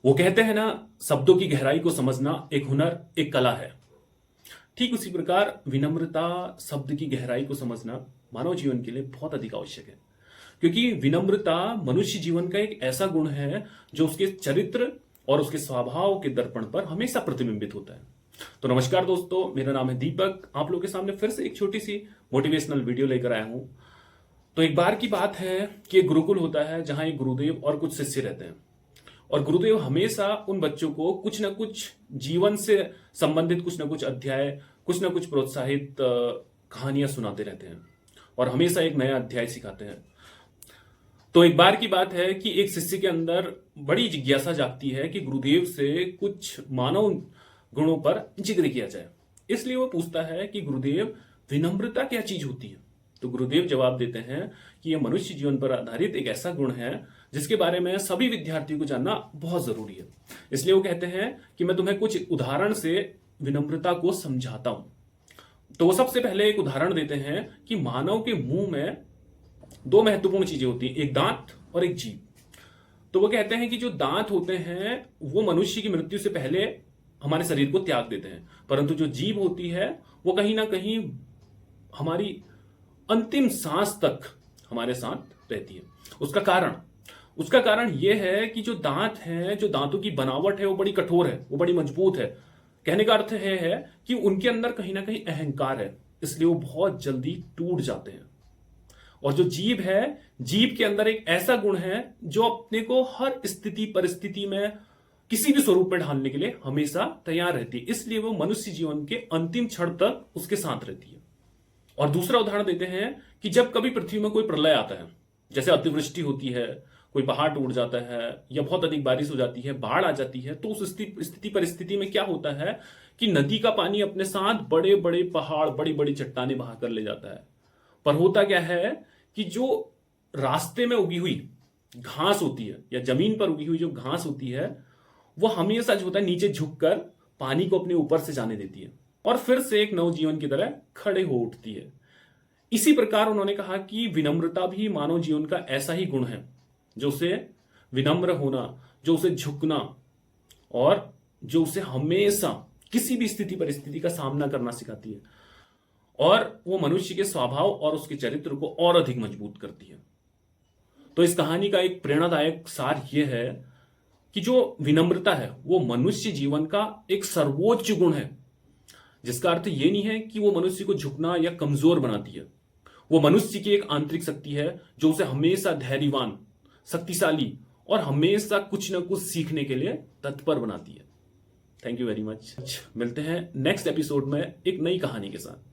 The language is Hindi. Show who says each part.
Speaker 1: वो कहते हैं ना, शब्दों की गहराई को समझना एक हुनर, एक कला है। ठीक उसी प्रकार विनम्रता शब्द की गहराई को समझना मानव जीवन के लिए बहुत अधिक आवश्यक है, क्योंकि विनम्रता मनुष्य जीवन का एक ऐसा गुण है जो उसके चरित्र और उसके स्वभाव के दर्पण पर हमेशा प्रतिबिंबित होता है। तो नमस्कार दोस्तों, मेरा नाम है दीपक। आप लोगों के सामने फिर से एक छोटी सी मोटिवेशनल वीडियो लेकर आया हूं। तो एक बार की बात है कि एक गुरुकुल होता है जहां एक गुरुदेव और कुछ शिष्य रहते हैं, और गुरुदेव हमेशा उन बच्चों को कुछ ना कुछ जीवन से संबंधित कुछ ना कुछ अध्याय, कुछ ना कुछ प्रोत्साहित कहानियां सुनाते रहते हैं और हमेशा एक नया अध्याय सिखाते हैं। तो एक बार की बात है कि एक शिष्य के अंदर बड़ी जिज्ञासा जागती है कि गुरुदेव से कुछ मानव गुणों पर जिक्र किया जाए। इसलिए वो पूछता है कि गुरुदेव, विनम्रता क्या चीज होती है? तो गुरुदेव जवाब देते हैं कि यह मनुष्य जीवन पर आधारित एक ऐसा गुण है जिसके बारे में सभी विद्यार्थियों को जानना बहुत जरूरी है। इसलिए वो कहते हैं कि मैं तुम्हें कुछ उदाहरण से विनम्रता को समझाता हूं। तो वो सबसे पहले एक उदाहरण देते हैं कि मानव के मुंह में दो महत्वपूर्ण चीजें होती हैं, एक दांत और एक जीभ। तो वो कहते हैं कि जो दांत होते हैं वो मनुष्य की मृत्यु से पहले हमारे शरीर को त्याग देते हैं, परंतु जो जीभ होती है वो कहीं ना कहीं हमारी अंतिम सांस तक हमारे साथ रहती है। उसका कारण यह है कि जो दांत हैं, जो दांतों की बनावट है वो बड़ी कठोर है, वो बड़ी मजबूत है। कहने का अर्थ है कि उनके अंदर कहीं ना कहीं अहंकार है, इसलिए वो बहुत जल्दी टूट जाते हैं। और जो जीभ है, जीभ के अंदर एक ऐसा गुण है जो अपने को हर स्थिति परिस्थिति में किसी भी स्वरूप में ढालने के लिए हमेशा तैयार रहती है, इसलिए वो मनुष्य जीवन के अंतिम क्षण तक उसके साथ रहती है। और दूसरा उदाहरण देते हैं कि जब कभी पृथ्वी में कोई प्रलय आता है, जैसे अतिवृष्टि होती है, कोई पहाड़ टूट जाता है या बहुत अधिक बारिश हो जाती है, बाढ़ आ जाती है, तो उस स्थिति परिस्थिति में क्या होता है कि नदी का पानी अपने साथ बड़े बड़े पहाड़, बड़ी बड़ी चट्टानें बहाकर ले जाता है। पर होता क्या है कि जो रास्ते में उगी हुई घास होती है या जमीन पर उगी हुई जो घास होती है वो हमेशा जो होता है नीचे झुककर पानी को अपने ऊपर से जाने देती है और फिर से एक नवजीवन की तरह खड़े हो उठती है। इसी प्रकार उन्होंने कहा कि विनम्रता भी मानव जीवन का ऐसा ही गुण है जो उसे विनम्र होना, जो उसे झुकना और जो उसे हमेशा किसी भी स्थिति परिस्थिति का सामना करना सिखाती है, और वो मनुष्य के स्वभाव और उसके चरित्र को और अधिक मजबूत करती है। तो इस कहानी का एक प्रेरणादायक सार यह है कि जो विनम्रता है वो मनुष्य जीवन का एक सर्वोच्च गुण है, जिसका अर्थ ये नहीं है कि वो मनुष्य को झुकना या कमजोर बनाती है। वो मनुष्य की एक आंतरिक शक्ति है जो उसे हमेशा धैर्यवान, शक्तिशाली और हमेशा कुछ ना कुछ सीखने के लिए तत्पर बनाती है। Thank you very much. मिलते हैं नेक्स्ट एपिसोड में एक नई कहानी के साथ।